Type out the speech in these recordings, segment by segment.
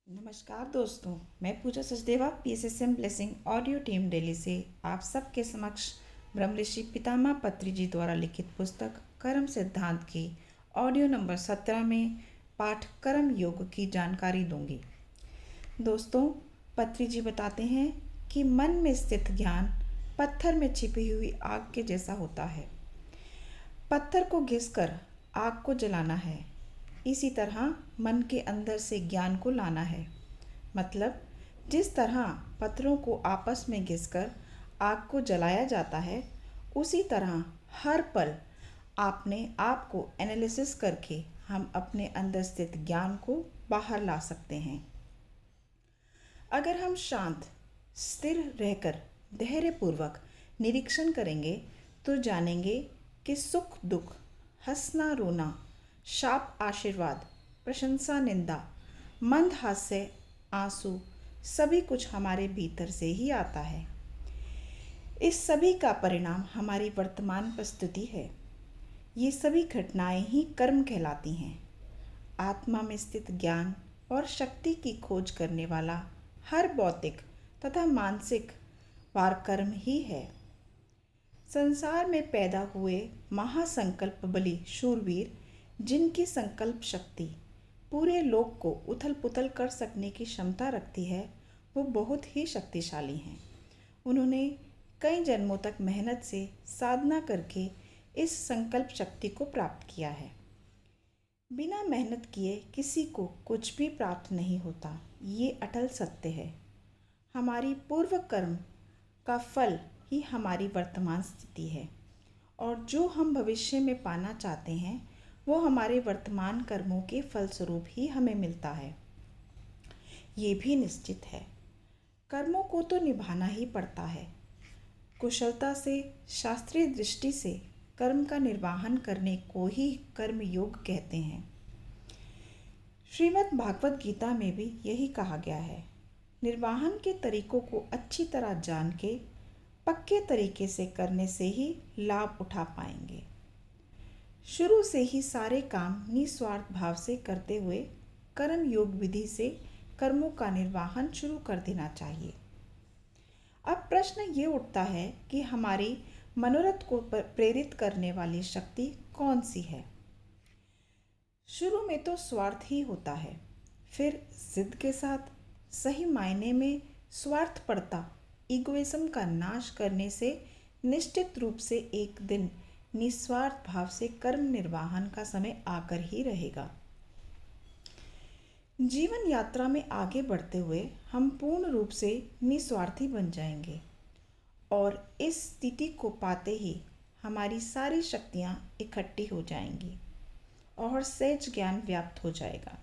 नमस्कार दोस्तों, मैं Pooja Sachdeva PSSM blessing audio team Delhi से आप सबके समक्ष ब्रह्मऋषि पितामह पत्री जी द्वारा लिखित पुस्तक कर्म सिद्धांत की ऑडियो नंबर 17 में पाठ कर्म योग की जानकारी दूंगी। दोस्तों, पत्री जी बताते हैं कि मन में स्थित ज्ञान पत्थर में छिपी हुई आग के जैसा होता है। पत्थर को घिसकर आग को जलाना है, इसी तरह मन के अंदर से ज्ञान को लाना है। मतलब जिस तरह पत्थरों को आपस में घिसकर आग को जलाया जाता है, उसी तरह हर पल अपने आप को एनालिसिस करके हम अपने अंदर स्थित ज्ञान को बाहर ला सकते हैं। अगर हम शांत स्थिर रहकर धैर्यपूर्वक निरीक्षण करेंगे तो जानेंगे कि सुख दुख, हंसना रोना, शाप आशीर्वाद, प्रशंसा निंदा, मंद हास्य आंसू, सभी कुछ हमारे भीतर से ही आता है। इस सभी का परिणाम हमारी वर्तमान परिस्थिति है। ये सभी घटनाएं ही कर्म कहलाती हैं। आत्मा में स्थित ज्ञान और शक्ति की खोज करने वाला हर भौतिक तथा मानसिक वार कर्म ही है। संसार में पैदा हुए महासंकल्प बली शूरवीर, जिनकी संकल्प शक्ति पूरे लोक को उथल पुथल कर सकने की क्षमता रखती है, वो बहुत ही शक्तिशाली हैं। उन्होंने कई जन्मों तक मेहनत से साधना करके इस संकल्प शक्ति को प्राप्त किया है। बिना मेहनत किए किसी को कुछ भी प्राप्त नहीं होता, ये अटल सत्य है। हमारी पूर्व कर्म का फल ही हमारी वर्तमान स्थिति है, और जो हम भविष्य में पाना चाहते हैं वो हमारे वर्तमान कर्मों के फलस्वरूप ही हमें मिलता है। ये भी निश्चित है, कर्मों को तो निभाना ही पड़ता है। कुशलता से शास्त्रीय दृष्टि से कर्म का निर्वाहन करने को ही कर्म योग कहते हैं। श्रीमद् भागवत गीता में भी यही कहा गया है। निर्वाहन के तरीकों को अच्छी तरह जान के पक्के तरीके से करने से ही लाभ उठा पाएंगे। शुरू से ही सारे काम निस्वार्थ भाव से करते हुए कर्म योग विधि से कर्मों का निर्वाहन शुरू कर देना चाहिए। अब प्रश्न ये उठता है कि हमारी मनोरथ को प्रेरित करने वाली शक्ति कौन सी है। शुरू में तो स्वार्थ ही होता है, फिर जिद के साथ सही मायने में स्वार्थपरता इगोइज्म का नाश करने से निश्चित रूप से एक दिन निस्वार्थ भाव से कर्म निर्वाहन का समय आकर ही रहेगा। जीवन यात्रा में आगे बढ़ते हुए हम पूर्ण रूप से निस्वार्थी बन जाएंगे, और इस स्थिति को पाते ही हमारी सारी शक्तियाँ इकट्ठी हो जाएंगी और सहज ज्ञान व्याप्त हो जाएगा।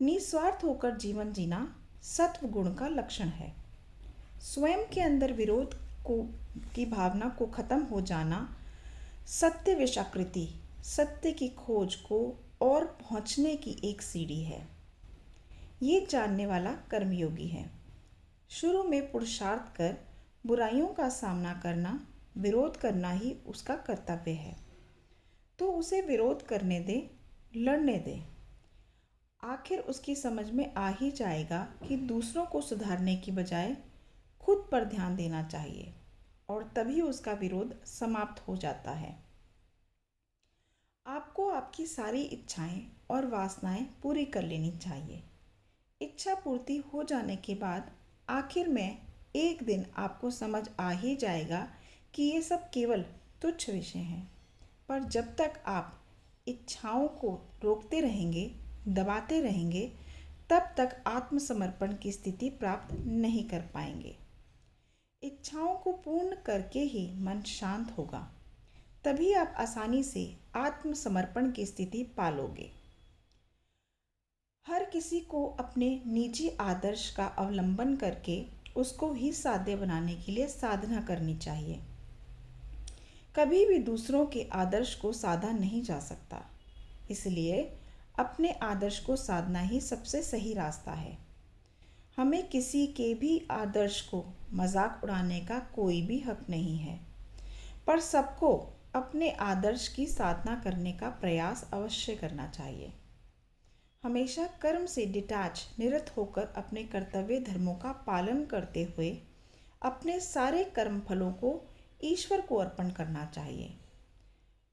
निस्वार्थ होकर जीवन जीना सत्व गुण का लक्षण है। स्वयं के अंदर विरोध को की भावना को खत्म हो जाना सत्य विषाकृति, सत्य की खोज को और पहुंचने की एक सीढ़ी है। ये जानने वाला कर्मयोगी है। शुरू में पुरुषार्थ कर बुराइयों का सामना करना, विरोध करना ही उसका कर्तव्य है, तो उसे विरोध करने दे, लड़ने दे। आखिर उसकी समझ में आ ही जाएगा कि दूसरों को सुधारने की बजाय खुद पर ध्यान देना चाहिए, और तभी उसका विरोध समाप्त हो जाता है। आपको आपकी सारी इच्छाएं और वासनाएं पूरी कर लेनी चाहिए। इच्छा पूर्ति हो जाने के बाद आखिर में एक दिन आपको समझ आ ही जाएगा कि ये सब केवल तुच्छ विषय हैं। पर जब तक आप इच्छाओं को रोकते रहेंगे, दबाते रहेंगे, तब तक आत्मसमर्पण की स्थिति प्राप्त नहीं कर पाएंगे। इच्छाओं को पूर्ण करके ही मन शांत होगा, तभी आप आसानी से आत्मसमर्पण की स्थिति पालोगे। हर किसी को अपने निजी आदर्श का अवलंबन करके उसको ही साध्य बनाने के लिए साधना करनी चाहिए। कभी भी दूसरों के आदर्श को साधा नहीं जा सकता, इसलिए अपने आदर्श को साधना ही सबसे सही रास्ता है। हमें किसी के भी आदर्श को मजाक उड़ाने का कोई भी हक नहीं है, पर सबको अपने आदर्श की साधना करने का प्रयास अवश्य करना चाहिए। हमेशा कर्म से डिटैच निरत होकर अपने कर्तव्य धर्मों का पालन करते हुए अपने सारे कर्म फलों को ईश्वर को अर्पण करना चाहिए।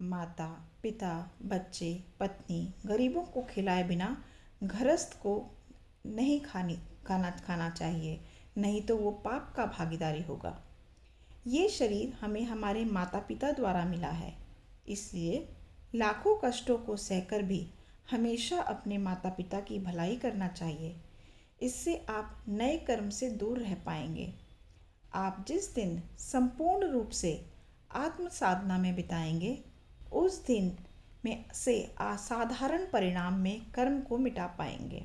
माता, पिता, बच्चे, पत्नी, गरीबों को खिलाए बिना गृहस्थ को नहीं खाना चाहिए, नहीं तो वो पाप का भागीदारी होगा। ये शरीर हमें हमारे माता पिता द्वारा मिला है, इसलिए लाखों कष्टों को सहकर भी हमेशा अपने माता पिता की भलाई करना चाहिए। इससे आप नए कर्म से दूर रह पाएंगे। आप जिस दिन संपूर्ण रूप से आत्म साधना में बिताएंगे, उस दिन में से असाधारण परिणाम में कर्म को मिटा पाएंगे।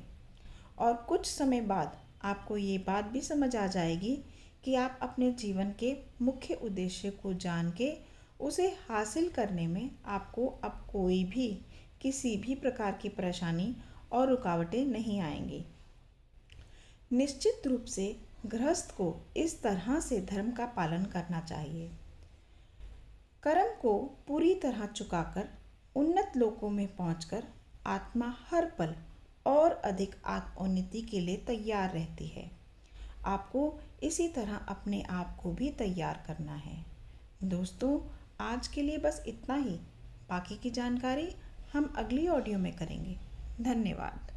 और कुछ समय बाद आपको ये बात भी समझ आ जाएगी कि आप अपने जीवन के मुख्य उद्देश्य को जान के उसे हासिल करने में आपको अब कोई भी किसी भी प्रकार की परेशानी और रुकावटें नहीं आएंगी। निश्चित रूप से गृहस्थ को इस तरह से धर्म का पालन करना चाहिए। कर्म को पूरी तरह चुकाकर उन्नत लोकों में पहुंचकर आत्मा हर पल और अधिक आत्मोन्नति के लिए तैयार रहती है। आपको इसी तरह अपने आप को भी तैयार करना है। दोस्तों, आज के लिए बस इतना ही। बाकी की जानकारी हम अगली ऑडियो में करेंगे। धन्यवाद।